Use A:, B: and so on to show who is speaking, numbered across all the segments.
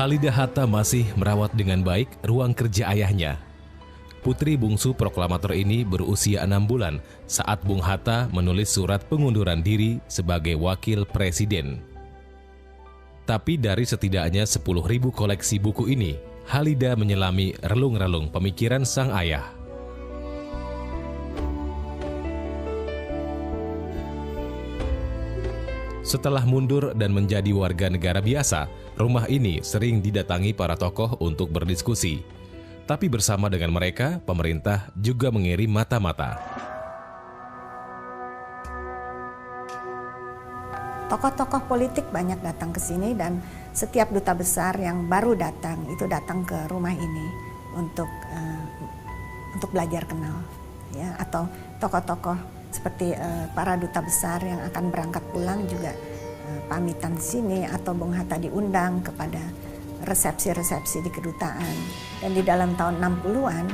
A: Halida Hatta masih merawat dengan baik ruang kerja ayahnya. Putri bungsu proklamator ini berusia 6 bulan saat Bung Hatta menulis surat pengunduran diri sebagai wakil presiden. Tapi dari setidaknya 10.000 koleksi buku ini, Halida menyelami relung-relung pemikiran sang ayah. Setelah mundur dan menjadi warga negara biasa, rumah ini sering didatangi para tokoh untuk berdiskusi. Tapi bersama dengan mereka, pemerintah juga mengirim mata-mata.
B: Tokoh-tokoh politik banyak datang ke sini dan setiap duta besar yang baru datang itu datang ke rumah ini untuk belajar kenal, ya, atau tokoh-tokoh seperti para duta besar yang akan berangkat pulang juga pamitan di sini, atau Bung Hatta diundang kepada resepsi-resepsi di kedutaan. Dan di dalam tahun 60-an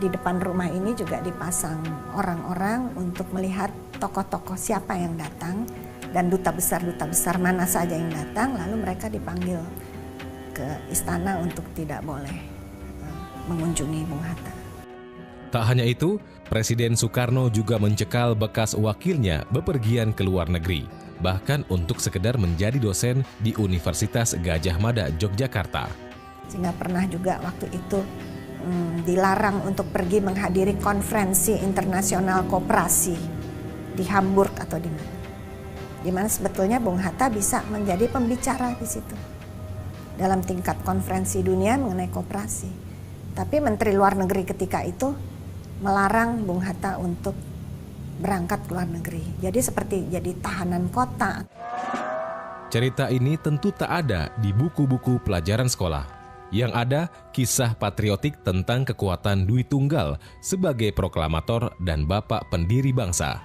B: di depan rumah ini juga dipasang orang-orang untuk melihat tokoh-tokoh siapa yang datang dan duta besar mana saja yang datang, lalu mereka dipanggil ke istana untuk tidak boleh mengunjungi Bung Hatta.
A: Tak hanya itu, Presiden Soekarno juga mencekal bekas wakilnya bepergian ke luar negeri, bahkan untuk sekedar menjadi dosen di Universitas Gadjah Mada, Yogyakarta.
B: Sehingga pernah juga waktu itu dilarang untuk pergi menghadiri konferensi internasional koperasi di Hamburg atau di mana. Di mana sebetulnya Bung Hatta bisa menjadi pembicara di situ dalam tingkat konferensi dunia mengenai koperasi. Tapi Menteri Luar Negeri ketika itu melarang Bung Hatta untuk berangkat ke luar negeri. Jadi seperti jadi tahanan kota.
A: Cerita ini tentu tak ada di buku-buku pelajaran sekolah. Yang ada kisah patriotik tentang kekuatan Dwi Tunggal sebagai proklamator dan bapak pendiri bangsa.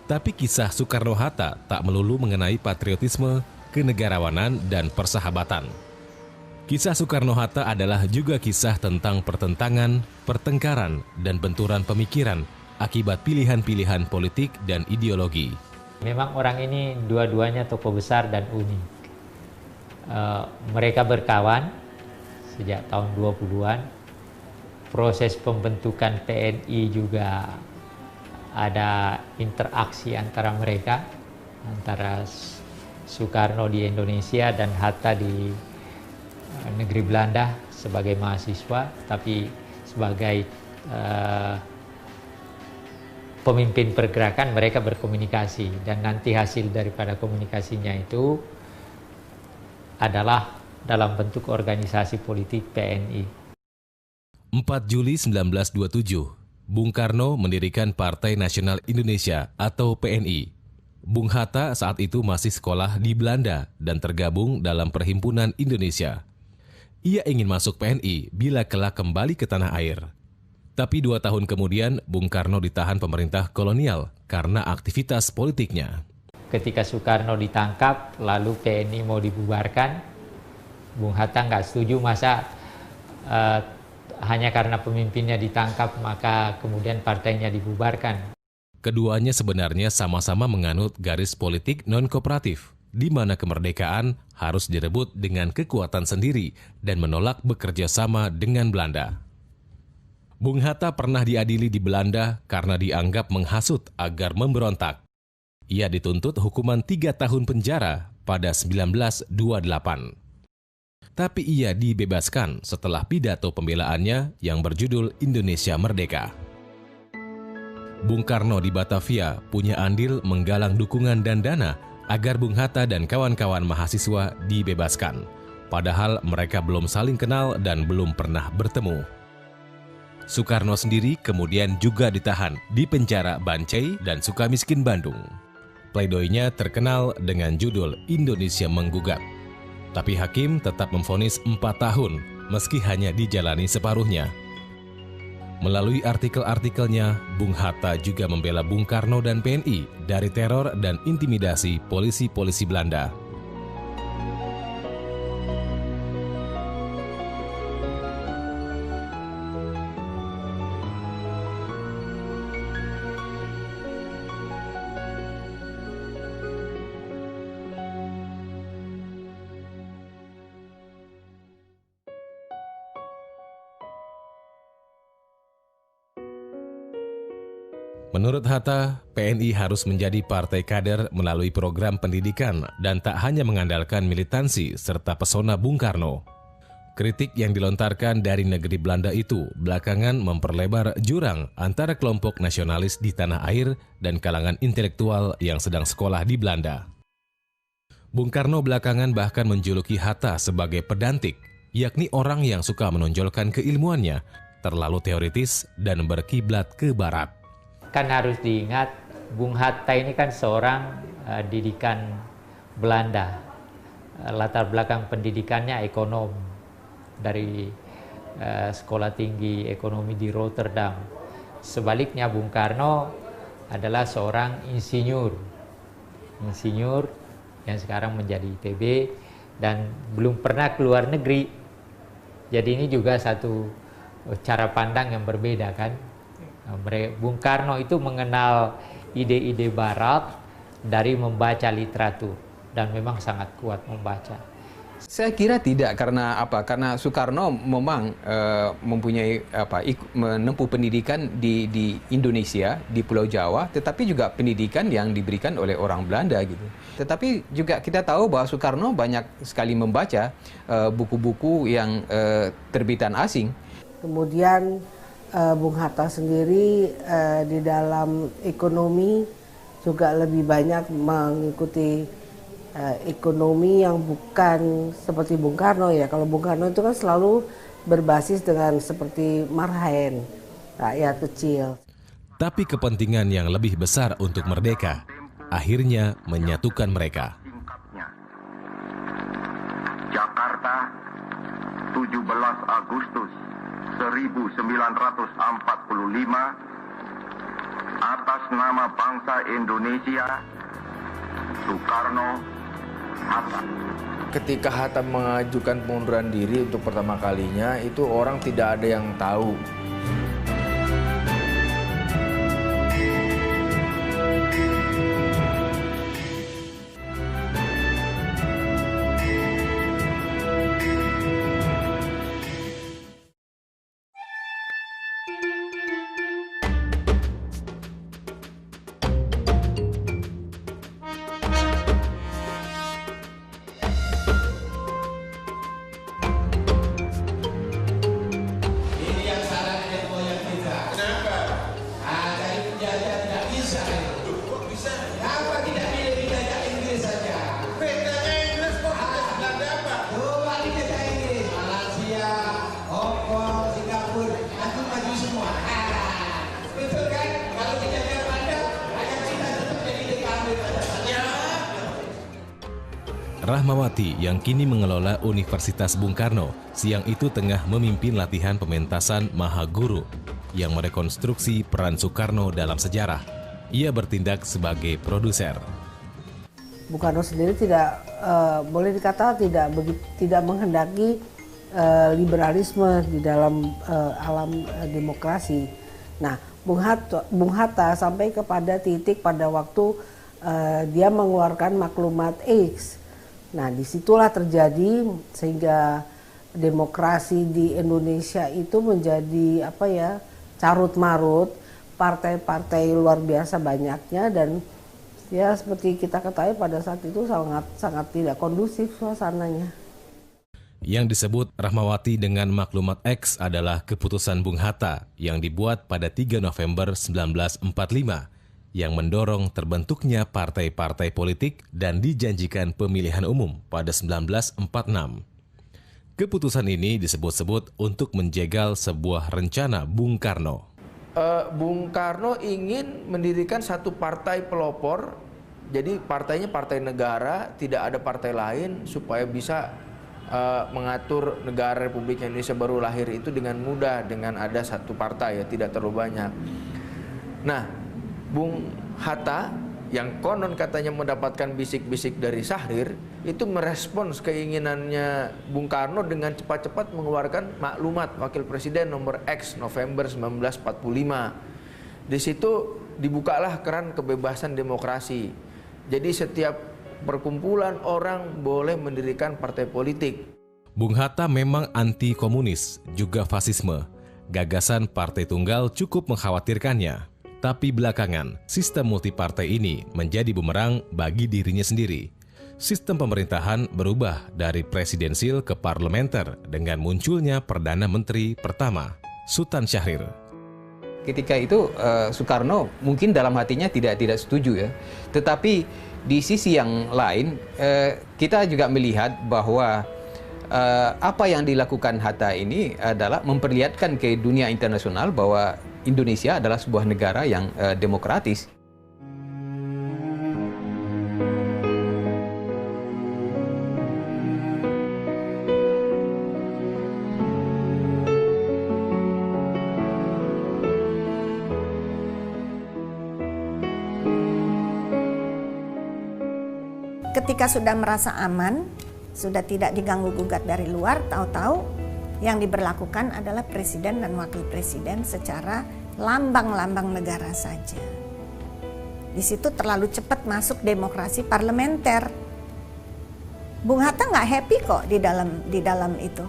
A: Tapi kisah Soekarno-Hatta tak melulu mengenai patriotisme, kenegarawanan, dan persahabatan. Kisah Soekarno-Hatta adalah juga kisah tentang pertentangan, pertengkaran, dan benturan pemikiran akibat pilihan-pilihan politik dan ideologi.
C: Memang orang ini dua-duanya tokoh besar dan unik. Mereka berkawan sejak tahun 20-an. Proses pembentukan TNI juga ada interaksi antara mereka, antara Soekarno di Indonesia dan Hatta di negeri Belanda sebagai mahasiswa, tapi sebagai pemimpin pergerakan mereka berkomunikasi, dan nanti hasil daripada komunikasinya itu adalah dalam bentuk organisasi politik PNI.
A: 4 Juli 1927, Bung Karno mendirikan Partai Nasional Indonesia atau PNI. Bung Hatta saat itu masih sekolah di Belanda dan tergabung dalam Perhimpunan Indonesia. Ia ingin masuk PNI bila kelak kembali ke tanah air. Tapi 2 tahun kemudian, Bung Karno ditahan pemerintah kolonial karena aktivitas politiknya.
C: Ketika Soekarno ditangkap, lalu PNI mau dibubarkan, Bung Hatta nggak setuju, masa hanya karena pemimpinnya ditangkap maka kemudian partainya dibubarkan.
A: Keduanya sebenarnya sama-sama menganut garis politik non-kooperatif, di mana kemerdekaan harus direbut dengan kekuatan sendiri dan menolak bekerja sama dengan Belanda. Bung Hatta pernah diadili di Belanda karena dianggap menghasut agar memberontak. Ia dituntut hukuman 3 tahun penjara pada 1928. Tapi ia dibebaskan setelah pidato pembelaannya yang berjudul Indonesia Merdeka. Bung Karno di Batavia punya andil menggalang dukungan dan dana agar Bung Hatta dan kawan-kawan mahasiswa dibebaskan. Padahal mereka belum saling kenal dan belum pernah bertemu. Soekarno sendiri kemudian juga ditahan di penjara Bancai dan Sukamiskin, Bandung. Pleidoinya terkenal dengan judul Indonesia Menggugat. Tapi hakim tetap memvonis 4 tahun meski hanya dijalani separuhnya. Melalui artikel-artikelnya, Bung Hatta juga membela Bung Karno dan PNI dari teror dan intimidasi polisi-polisi Belanda. Menurut Hatta, PNI harus menjadi partai kader melalui program pendidikan dan tak hanya mengandalkan militansi serta pesona Bung Karno. Kritik yang dilontarkan dari negeri Belanda itu belakangan memperlebar jurang antara kelompok nasionalis di tanah air dan kalangan intelektual yang sedang sekolah di Belanda. Bung Karno belakangan bahkan menjuluki Hatta sebagai pedantik, yakni orang yang suka menonjolkan keilmuannya, terlalu teoritis dan berkiblat ke barat.
C: Kan harus diingat, Bung Hatta ini kan seorang didikan Belanda. Latar belakang pendidikannya ekonom dari Sekolah Tinggi Ekonomi di Rotterdam. Sebaliknya Bung Karno adalah seorang insinyur yang sekarang menjadi ITB dan belum pernah keluar negeri. Jadi ini juga satu cara pandang yang berbeda kan. Bung Karno itu mengenal ide-ide barat dari membaca literatur dan memang sangat kuat membaca.
D: Saya kira tidak, karena apa? Karena Soekarno memang mempunyai menempuh pendidikan di Indonesia, di Pulau Jawa, tetapi juga pendidikan yang diberikan oleh orang Belanda gitu. Tetapi juga kita tahu bahwa Soekarno banyak sekali membaca buku-buku yang terbitan asing.
E: Kemudian Bung Hatta sendiri di dalam ekonomi juga lebih banyak mengikuti ekonomi yang bukan seperti Bung Karno ya. Kalau Bung Karno itu kan selalu berbasis dengan seperti marhaen, rakyat kecil.
A: Tapi kepentingan yang lebih besar untuk merdeka akhirnya menyatukan mereka.
F: Jakarta, 17 Agustus 1945, atas nama bangsa Indonesia, Soekarno Hatta.
G: Ketika Hatta mengajukan pengunduran diri untuk pertama kalinya, itu orang tidak ada yang tahu.
A: Rahmawati yang kini mengelola Universitas Bung Karno, siang itu tengah memimpin latihan pementasan Mahaguru yang merekonstruksi peran Soekarno dalam sejarah. Ia bertindak sebagai produser.
E: Bung Karno sendiri tidak boleh dikata tidak menghendaki liberalisme di dalam alam demokrasi. Nah, Bung Hatta sampai kepada titik pada waktu dia mengeluarkan maklumat X. Nah, disitulah terjadi sehingga demokrasi di Indonesia itu menjadi carut marut, partai-partai luar biasa banyaknya, dan ya seperti kita ketahui pada saat itu sangat tidak kondusif suasananya.
A: Yang disebut Rahmawati dengan maklumat X adalah keputusan Bung Hatta yang dibuat pada 3 November 1945 yang mendorong terbentuknya partai-partai politik dan dijanjikan pemilihan umum pada 1946. Keputusan ini disebut-sebut untuk menjegal sebuah rencana Bung Karno.
G: Bung Karno ingin mendirikan satu partai pelopor, jadi partainya partai negara, tidak ada partai lain, supaya bisa mengatur negara Republik Indonesia baru lahir itu dengan mudah, dengan ada satu partai, ya tidak terlalu banyak. Nah, Bung Hatta yang konon katanya mendapatkan bisik-bisik dari Syahrir itu merespons keinginannya Bung Karno dengan cepat-cepat mengeluarkan maklumat Wakil Presiden nomor X November 1945. Di situ dibukalah keran kebebasan demokrasi. Jadi setiap perkumpulan orang boleh mendirikan partai politik.
A: Bung Hatta memang anti komunis, juga fasisme. Gagasan partai tunggal cukup mengkhawatirkannya. Tapi belakangan, sistem multipartai ini menjadi bumerang bagi dirinya sendiri. Sistem pemerintahan berubah dari presidensil ke parlementer dengan munculnya Perdana Menteri pertama, Sultan Syahrir.
D: Ketika itu Soekarno mungkin dalam hatinya tidak setuju ya. Tetapi di sisi yang lain kita juga melihat bahwa apa yang dilakukan Hatta ini adalah memperlihatkan ke dunia internasional bahwa Indonesia adalah sebuah negara yang demokratis.
B: Ketika sudah merasa aman, sudah tidak diganggu-gugat dari luar, tahu-tahu yang diberlakukan adalah presiden dan wakil presiden secara lambang-lambang negara saja. Di situ terlalu cepat masuk demokrasi parlementer. Bung Hatta nggak happy kok di dalam itu.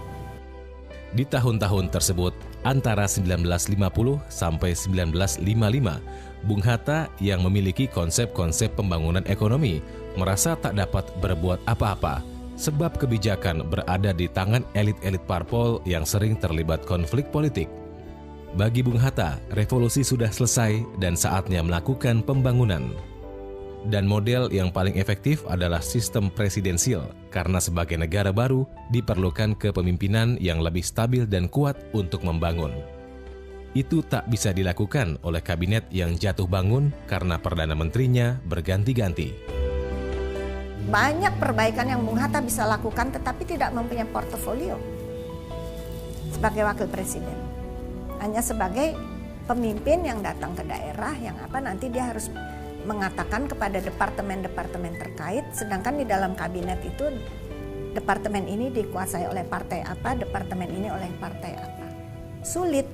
A: Di tahun-tahun tersebut, antara 1950 sampai 1955, Bung Hatta yang memiliki konsep-konsep pembangunan ekonomi merasa tak dapat berbuat apa-apa sebab kebijakan berada di tangan elit-elit parpol yang sering terlibat konflik politik. Bagi Bung Hatta, revolusi sudah selesai dan saatnya melakukan pembangunan. Dan model yang paling efektif adalah sistem presidensil, karena sebagai negara baru diperlukan kepemimpinan yang lebih stabil dan kuat untuk membangun. Itu tak bisa dilakukan oleh kabinet yang jatuh bangun karena Perdana Menterinya berganti-ganti.
B: Banyak perbaikan yang Bung Hatta bisa lakukan tetapi tidak mempunyai portofolio sebagai wakil presiden. Hanya sebagai pemimpin yang datang ke daerah yang nanti dia harus mengatakan kepada departemen-departemen terkait, sedangkan di dalam kabinet itu departemen ini dikuasai oleh partai apa, departemen ini oleh partai apa. Sulit.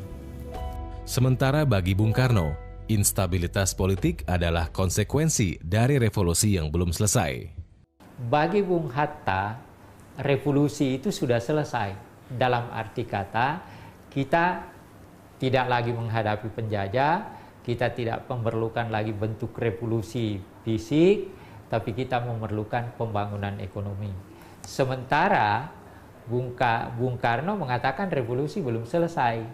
A: Sementara bagi Bung Karno, instabilitas politik adalah konsekuensi dari revolusi yang belum selesai.
C: Bagi Bung Hatta, revolusi itu sudah selesai. Dalam arti kata, kita tidak lagi menghadapi penjajah, kita tidak memerlukan lagi bentuk revolusi fisik, tapi kita memerlukan pembangunan ekonomi. Sementara Bung Karno mengatakan revolusi belum selesai.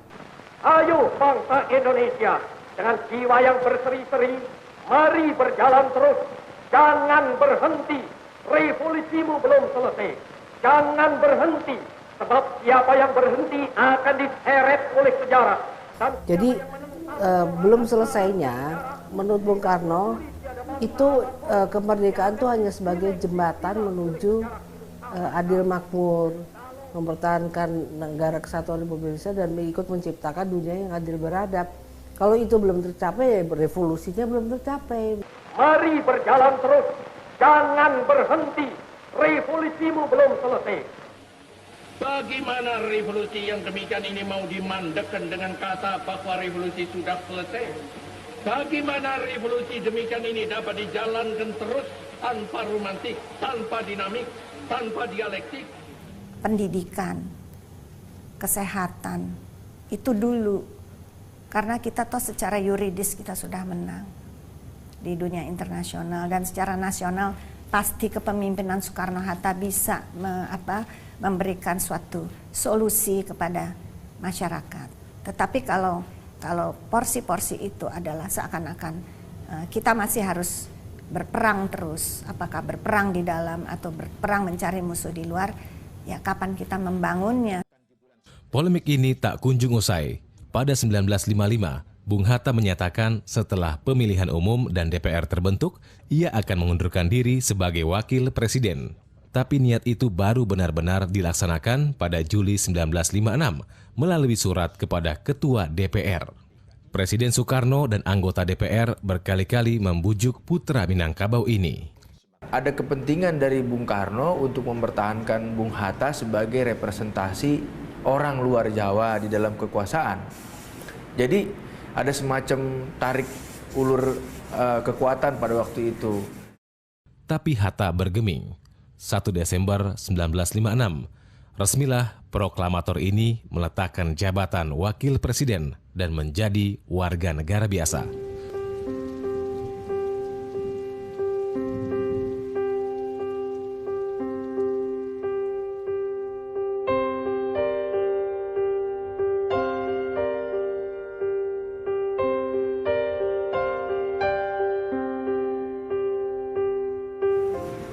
H: Ayo bangsa Indonesia, dengan jiwa yang berseri-seri, mari berjalan terus, jangan berhenti. Revolusimu belum selesai. Jangan berhenti, sebab siapa yang berhenti akan diseret oleh sejarah.
E: Jadi belum selesainya, menurut Bung Karno, itu kemerdekaan itu hanya sebagai jembatan menuju adil makmur, mempertahankan negara kesatuan Republik Indonesia dan ikut menciptakan dunia yang adil beradab. Kalau itu belum tercapai, revolusinya belum tercapai.
H: Mari berjalan terus, jangan berhenti. Revolusimu belum selesai.
I: Bagaimana revolusi yang demikian ini mau dimandakan dengan kata bahwa revolusi sudah selesai? Bagaimana revolusi demikian ini dapat dijalankan terus tanpa romantik, tanpa dinamik, tanpa dialektik?
B: Pendidikan, kesehatan, itu dulu. Karena kita toh secara yuridis kita sudah menang di dunia internasional dan secara nasional pasti kepemimpinan Soekarno-Hatta bisa memberikan suatu solusi kepada masyarakat. Tetapi kalau porsi-porsi itu adalah seakan-akan kita masih harus berperang terus, apakah berperang di dalam atau berperang mencari musuh di luar, ya kapan kita membangunnya.
A: Polemik ini tak kunjung usai. Pada 1955, Bung Hatta menyatakan setelah pemilihan umum dan DPR terbentuk, ia akan mengundurkan diri sebagai wakil presiden. Tapi niat itu baru benar-benar dilaksanakan pada Juli 1956 melalui surat kepada Ketua DPR. Presiden Soekarno dan anggota DPR berkali-kali membujuk putra Minangkabau ini.
G: Ada kepentingan dari Bung Karno untuk mempertahankan Bung Hatta sebagai representasi orang luar Jawa di dalam kekuasaan. Jadi ada semacam tarik ulur kekuatan pada waktu itu.
A: Tapi Hatta bergeming. 1 Desember 1956, resmilah proklamator ini meletakkan jabatan wakil presiden dan menjadi warga negara biasa.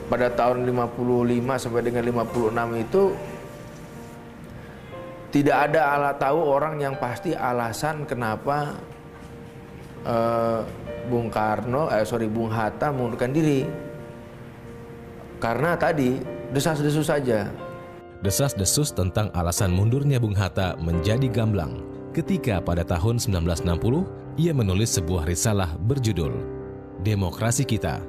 G: pada tahun 55 sampai dengan 56 itu tidak ada tahu orang yang pasti alasan kenapa Bung Hatta mengundurkan diri. Karena tadi desas-desus saja.
A: Desas-desus tentang alasan mundurnya Bung Hatta menjadi gamblang ketika pada tahun 1960 ia menulis sebuah risalah berjudul Demokrasi Kita.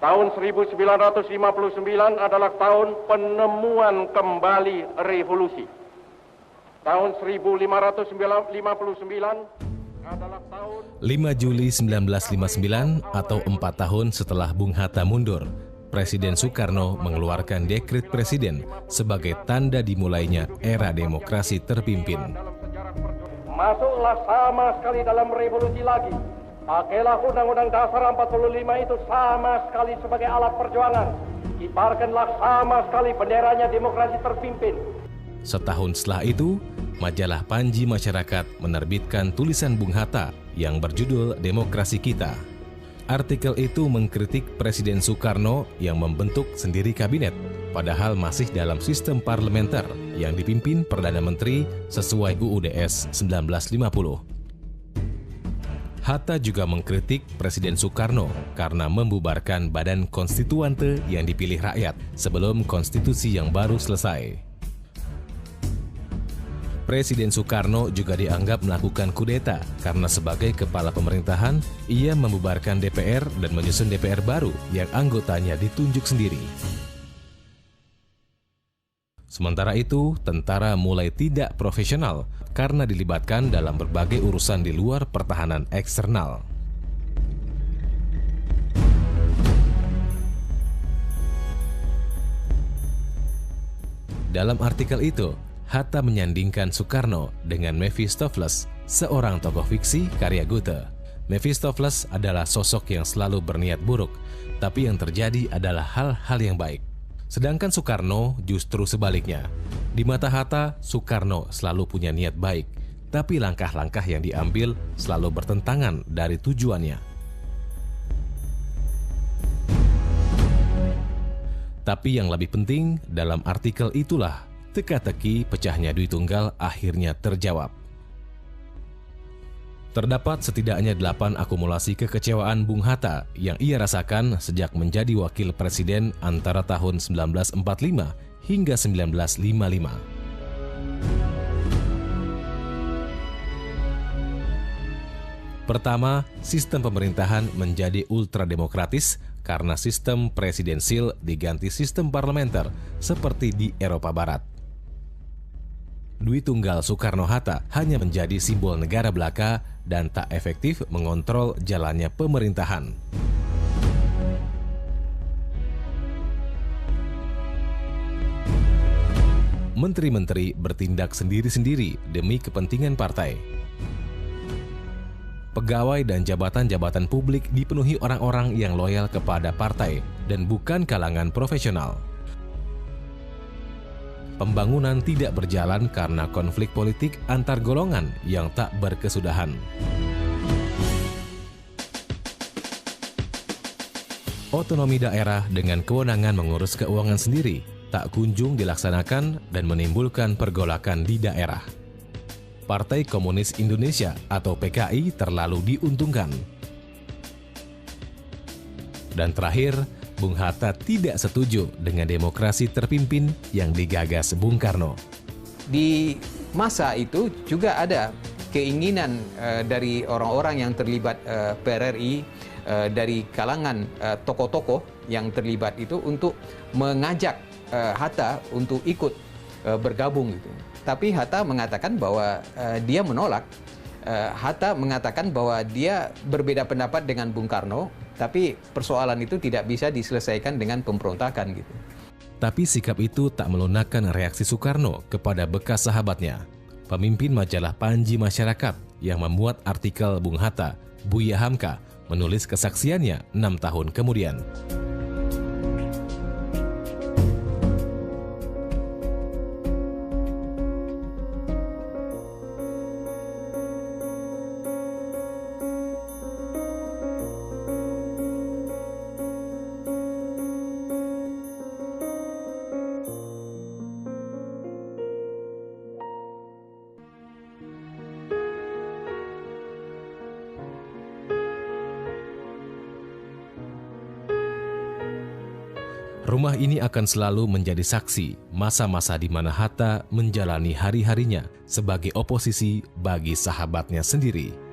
H: Tahun 1959 adalah tahun penemuan kembali revolusi. Tahun 1559 adalah tahun
A: 5 Juli 1959 atau 4 tahun setelah Bung Hatta mundur, Presiden Soekarno mengeluarkan dekret presiden sebagai tanda dimulainya era demokrasi terpimpin.
H: Masuklah sama sekali dalam revolusi lagi. Pakailah Undang-Undang Dasar 45 itu sama sekali sebagai alat perjuangan. Kibarkanlah sama sekali benderanya demokrasi terpimpin.
A: Setahun setelah itu, majalah Panji Masyarakat menerbitkan tulisan Bung Hatta yang berjudul Demokrasi Kita. Artikel itu mengkritik Presiden Soekarno yang membentuk sendiri kabinet, padahal masih dalam sistem parlementer yang dipimpin Perdana Menteri sesuai UUDS 1950. Hatta juga mengkritik Presiden Soekarno karena membubarkan Badan Konstituante yang dipilih rakyat sebelum konstitusi yang baru selesai. Presiden Soekarno juga dianggap melakukan kudeta karena sebagai kepala pemerintahan, ia membubarkan DPR dan menyusun DPR baru yang anggotanya ditunjuk sendiri. Sementara itu, tentara mulai tidak profesional karena dilibatkan dalam berbagai urusan di luar pertahanan eksternal. Dalam artikel itu, Hatta menyandingkan Soekarno dengan Mephistopheles, seorang tokoh fiksi karya Goethe. Mephistopheles adalah sosok yang selalu berniat buruk, tapi yang terjadi adalah hal-hal yang baik. Sedangkan Soekarno justru sebaliknya. Di mata Hatta, Soekarno selalu punya niat baik, tapi langkah-langkah yang diambil selalu bertentangan dari tujuannya. Tapi yang lebih penting, dalam artikel itulah teka-teki pecahnya Dwi Tunggal akhirnya terjawab. Terdapat setidaknya 8 akumulasi kekecewaan Bung Hatta yang ia rasakan sejak menjadi wakil presiden antara tahun 1945 hingga 1955. Pertama, sistem pemerintahan menjadi ultrademokratis karena sistem presidensil diganti sistem parlementer seperti di Eropa Barat. Dwi Tunggal Soekarno-Hatta hanya menjadi simbol negara belaka dan tak efektif mengontrol jalannya pemerintahan. Menteri-menteri bertindak sendiri-sendiri demi kepentingan partai. Pegawai dan jabatan-jabatan publik dipenuhi orang-orang yang loyal kepada partai dan bukan kalangan profesional. Pembangunan tidak berjalan karena konflik politik antar golongan yang tak berkesudahan. Otonomi daerah dengan kewenangan mengurus keuangan sendiri tak kunjung dilaksanakan dan menimbulkan pergolakan di daerah. Partai Komunis Indonesia atau PKI terlalu diuntungkan. Dan terakhir, Bung Hatta tidak setuju dengan demokrasi terpimpin yang digagas Bung Karno.
D: Di masa itu juga ada keinginan dari orang-orang yang terlibat PRRI, dari kalangan tokoh-tokoh yang terlibat itu untuk mengajak Hatta untuk ikut bergabung gitu. Tapi Hatta mengatakan bahwa dia menolak. Hatta mengatakan bahwa dia berbeda pendapat dengan Bung Karno, tapi persoalan itu tidak bisa diselesaikan dengan pemberontakan gitu.
A: Tapi sikap itu tak melunakkan reaksi Soekarno kepada bekas sahabatnya, pemimpin majalah Panji Masyarakat yang memuat artikel Bung Hatta, Buya Hamka, menulis kesaksiannya 6 tahun kemudian. Rumah ini akan selalu menjadi saksi masa-masa di mana Hatta menjalani hari-harinya sebagai oposisi bagi sahabatnya sendiri.